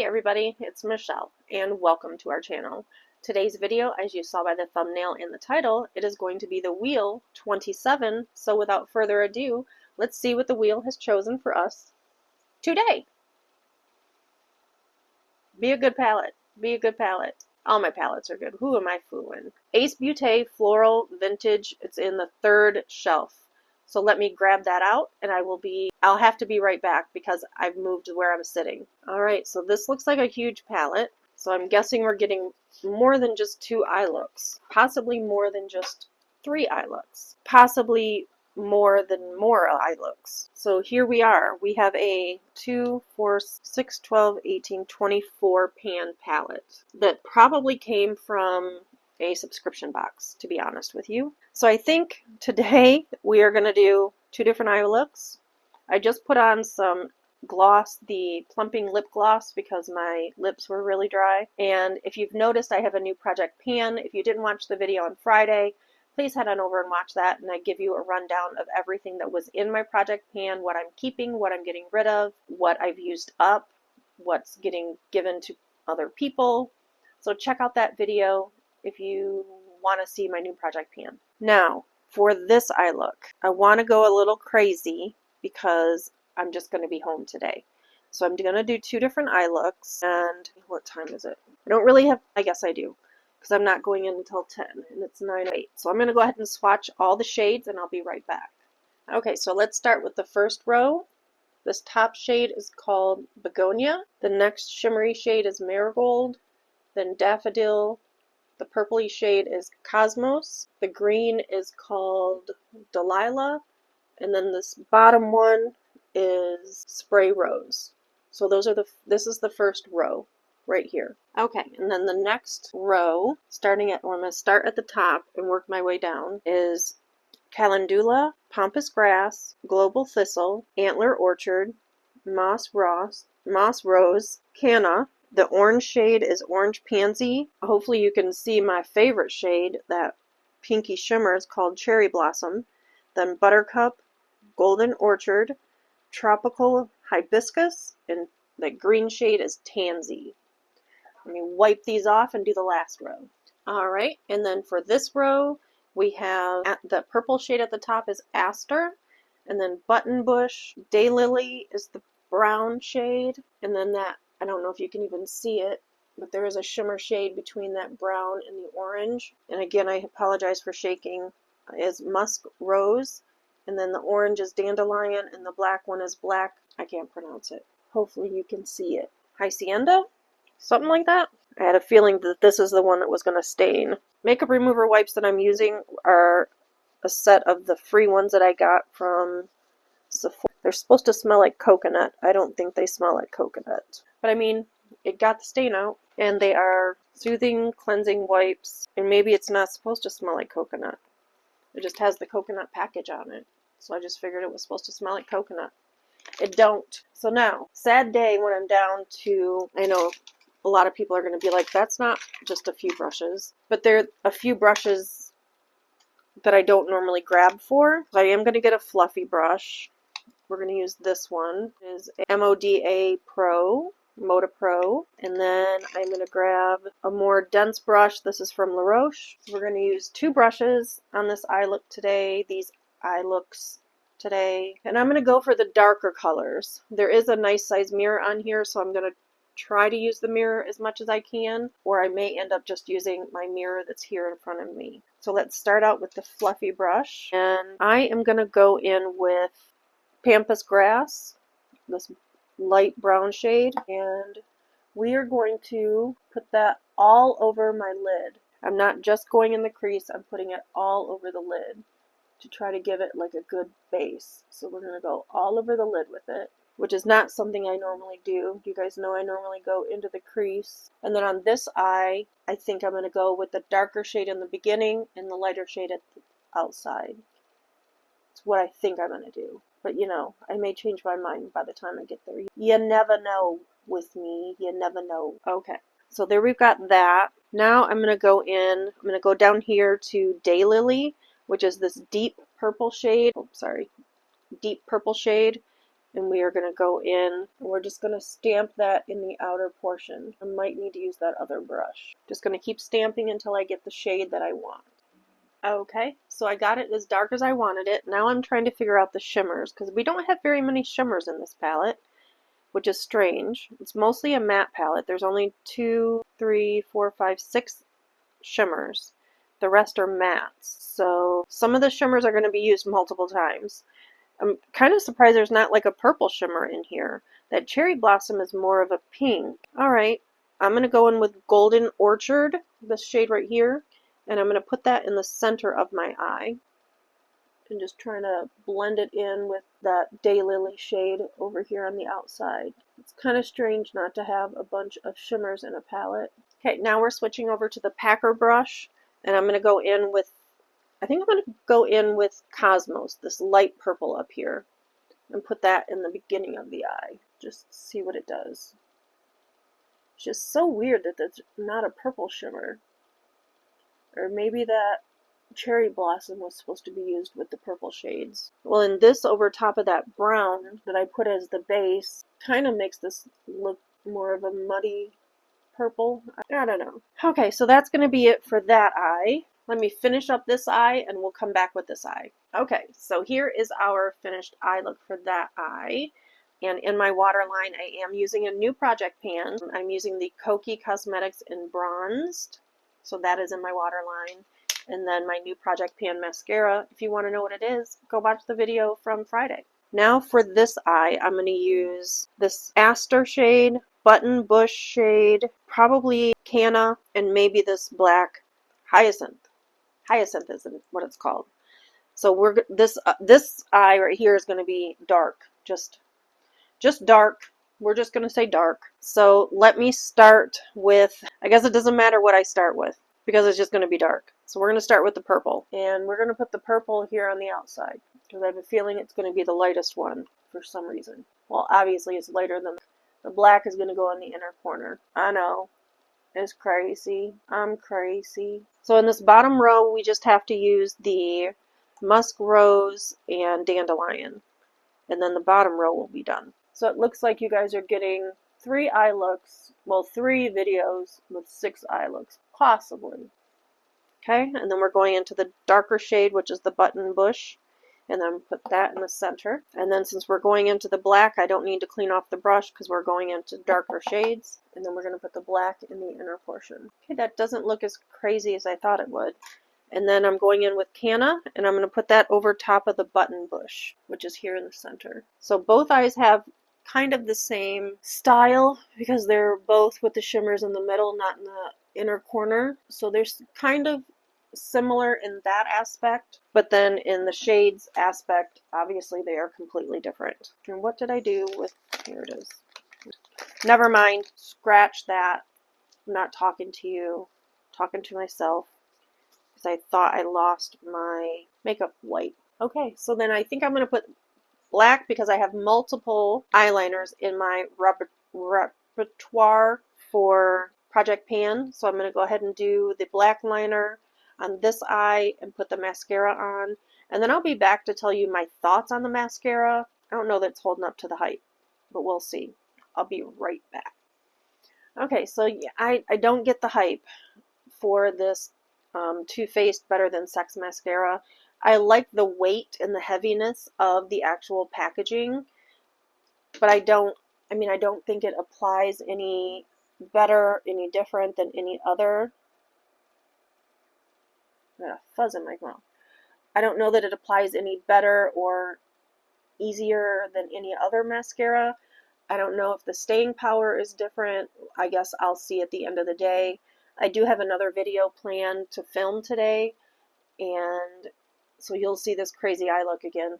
Hey everybody, it's Michelle and welcome to our channel. Today's video, as you saw by the thumbnail and the title, it is going to be the Wheel 27. So without further ado, let's see what the wheel has chosen for us today. Be a good palette. Be a good palette. All my palettes are good. Who am I fooling? Ace Beauté Floral Vintage. It's in the third shelf. So let me grab that out and I'll have to be right back because I've moved to where I'm sitting. Alright, so this looks like a huge palette. So I'm guessing we're getting more than just 2 eye looks. Possibly more than just 3 eye looks. Possibly more than more eye looks. So here we are. We have a 2, 4, 6, 12, 18, 24 pan palette that probably came from a subscription box, to be honest with you. So I think today we are going to do 2 different eye looks. I just put on some gloss, the plumping lip gloss, because my lips were really dry. And if you've noticed, I have a new project pan. If you didn't watch the video on Friday, please head on over and watch that, and I give you a rundown of everything that was in my project pan, what I'm keeping, what I'm getting rid of, what I've used up, what's getting given to other people. So check out that video if you want to see my new project pan. Now, for this eye look, I want to go a little crazy because I'm just going to be home today. So I'm going to do 2 different eye looks, and what time is it? I don't really have, I guess I do, because I'm not going in until 10, and it's 9:08. So I'm going to go ahead and swatch all the shades, and I'll be right back. Okay, so let's start with the first row. This top shade is called Begonia. The next shimmery shade is Marigold, then Daffodil. The purpley shade is Cosmos. The green is called Delilah. And then this bottom one is Spray Rose. So this is the first row right here. Okay, and then the next row, I'm going to start at the top and work my way down, is Calendula, Pampas Grass, Global Thistle, Antler Orchard, Moss Rose, Canna. The orange shade is Orange Pansy. Hopefully you can see my favorite shade, that pinky shimmer, is called Cherry Blossom. Then Buttercup, Golden Orchard, Tropical Hibiscus, and the green shade is Tansy. Let me wipe these off and do the last row. Alright, and then for this row, we have the purple shade at the top is Aster, and then Button Bush, Daylily is the brown shade, and then that, I don't know if you can even see it, but there is a shimmer shade between that brown and the orange. And again, I apologize for shaking, is Musk Rose, and then the orange is Dandelion, and the black one is Black, I can't pronounce it. Hopefully you can see it. Hacienda? Something like that? I had a feeling that this is the one that was going to stain. Makeup remover wipes that I'm using are a set of the free ones that I got from Sephora. They're supposed to smell like coconut. I don't think they smell like coconut. But I mean, it got the stain out. And they are soothing, cleansing wipes. And maybe it's not supposed to smell like coconut. It just has the coconut package on it. So I just figured it was supposed to smell like coconut. It don't. So now, sad day when I'm down to, I know a lot of people are going to be like, that's not just a few brushes. But there are a few brushes that I don't normally grab for. So I am going to get a fluffy brush. We're going to use this one. It is a Moda Pro. And then I'm going to grab a more dense brush. This is from La Roche. So we're going to use 2 brushes on this eye look today. These eye looks today. And I'm going to go for the darker colors. There is a nice size mirror on here, so I'm going to try to use the mirror as much as I can, or I may end up just using my mirror that's here in front of me. So let's start out with the fluffy brush. And I am going to go in with Pampas Grass, this light brown shade, and we are going to put that all over my lid. I'm not just going in the crease, I'm putting it all over the lid to try to give it like a good base. So we're going to go all over the lid with it, which is not something I normally do. You guys know I normally go into the crease. And then on this eye, I think I'm going to go with the darker shade in the beginning and the lighter shade at the outside. It's what I think I'm going to do. But you know, I may change my mind by the time I get there. You never know with me. You never know. Okay, so there we've got that. Now I'm going to go down here to Daylily, which is this deep purple shade. Oh, sorry. Deep purple shade. And we are going to go in, and we're just going to stamp that in the outer portion. I might need to use that other brush. Just going to keep stamping until I get the shade that I want. Okay, so I got it as dark as I wanted it. Now I'm trying to figure out the shimmers, because we don't have very many shimmers in this palette, which is strange. It's mostly a matte palette. There's only 2, 3, 4, 5, 6 shimmers. The rest are mattes. So some of the shimmers are going to be used multiple times. I'm kind of surprised there's not like a purple shimmer in here. That Cherry Blossom is more of a pink. Alright, I'm going to go in with Golden Orchard, this shade right here, and I'm going to put that in the center of my eye. And just trying to blend it in with that Daylily shade over here on the outside. It's kind of strange not to have a bunch of shimmers in a palette. Okay, now we're switching over to the Packer brush, and I'm going to go in with, I think I'm going to go in with Cosmos, this light purple up here, and put that in the beginning of the eye. Just see what it does. It's just so weird that there's not a purple shimmer. Or maybe that Cherry Blossom was supposed to be used with the purple shades. Well, and this over top of that brown that I put as the base kind of makes this look more of a muddy purple. I don't know. Okay, so that's going to be it for that eye. Let me finish up this eye and we'll come back with this eye. Okay, so here is our finished eye look for that eye. And in my waterline, I am using a new project pan. I'm using the Kokie Cosmetics in Bronzed. So that is in my waterline. And then my new project pan mascara. If you want to know what it is, go watch the video from Friday. Now for this eye, I'm going to use this Aster shade, Button Bush shade, probably Canna, and maybe this black Hyacinth. Hyacinth is what it's called. So this eye right here is going to be dark, just dark. We're just going to say dark. So let me start with, I guess it doesn't matter what I start with because it's just going to be dark. So we're going to start with the purple, and we're going to put the purple here on the outside because I have a feeling it's going to be the lightest one for some reason. Well, obviously it's lighter than the black is going to go in the inner corner. I know. It's crazy. I'm crazy. So in this bottom row, we just have to use the Musk Rose and Dandelion. And then the bottom row will be done. So it looks like you guys are getting 3 eye looks, well, 3 videos with 6 eye looks, possibly. Okay, and then we're going into the darker shade, which is the Button Bush. And then put that in the center. And then since we're going into the black, I don't need to clean off the brush because we're going into darker shades. And then we're going to put the black in the inner portion. Okay, that doesn't look as crazy as I thought it would. And then I'm going in with Canna, and I'm going to put that over top of the Button Bush, which is here in the center. So both eyes have kind of the same style because they're both with the shimmers in the middle, not in the inner corner. So they're kind of similar in that aspect, but then in the shades aspect, obviously they are completely different. And what did I do with, here it is. Never mind, scratch that. I'm not talking to you, I'm talking to myself, because I thought I lost my makeup wipe. Okay, so then I think I'm going to put black because I have multiple eyeliners in my repertoire for Project Pan. So I'm going to go ahead and do the black liner on this eye and put the mascara on. And then I'll be back to tell you my thoughts on the mascara. I don't know that it's holding up to the hype, but we'll see. I'll be right back. Okay, so yeah, I don't get the hype for this Too Faced Better Than Sex mascara. I like the weight and the heaviness of the actual packaging, but I don't think it applies any better, any different than any other. I got a fuzz in my mouth. I don't know that it applies any better or easier than any other mascara. I don't know if the staying power is different. I guess I'll see at the end of the day. I do have another video planned to film today, and so you'll see this crazy eye look again,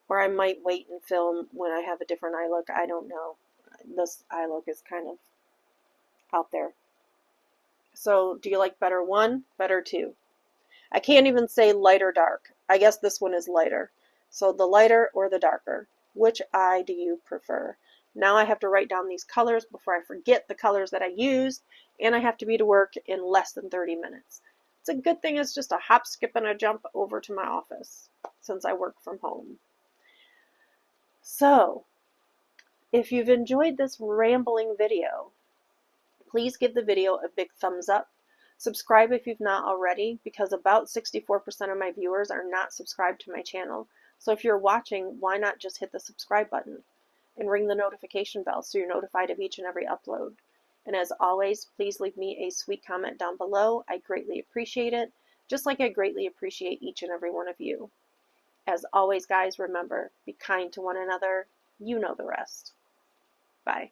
or I might wait and film when I have a different eye look. I don't know. This eye look is kind of out there. So do you like better 1, better 2? I can't even say light or dark. I guess this one is lighter. So the lighter or the darker. Which eye do you prefer? Now I have to write down these colors before I forget the colors that I used, and I have to be to work in less than 30 minutes. It's a good thing it's just a hop, skip, and a jump over to my office since I work from home. So If you've enjoyed this rambling video, please give the video a big thumbs up. Subscribe if you've not already, because about 64% of my viewers are not subscribed to my channel. So if you're watching, why not just hit the subscribe button and ring the notification bell so you're notified of each and every upload. And as always, please leave me a sweet comment down below. I greatly appreciate it, just like I greatly appreciate each and every one of you. As always, guys, remember, be kind to one another. You know the rest. Bye.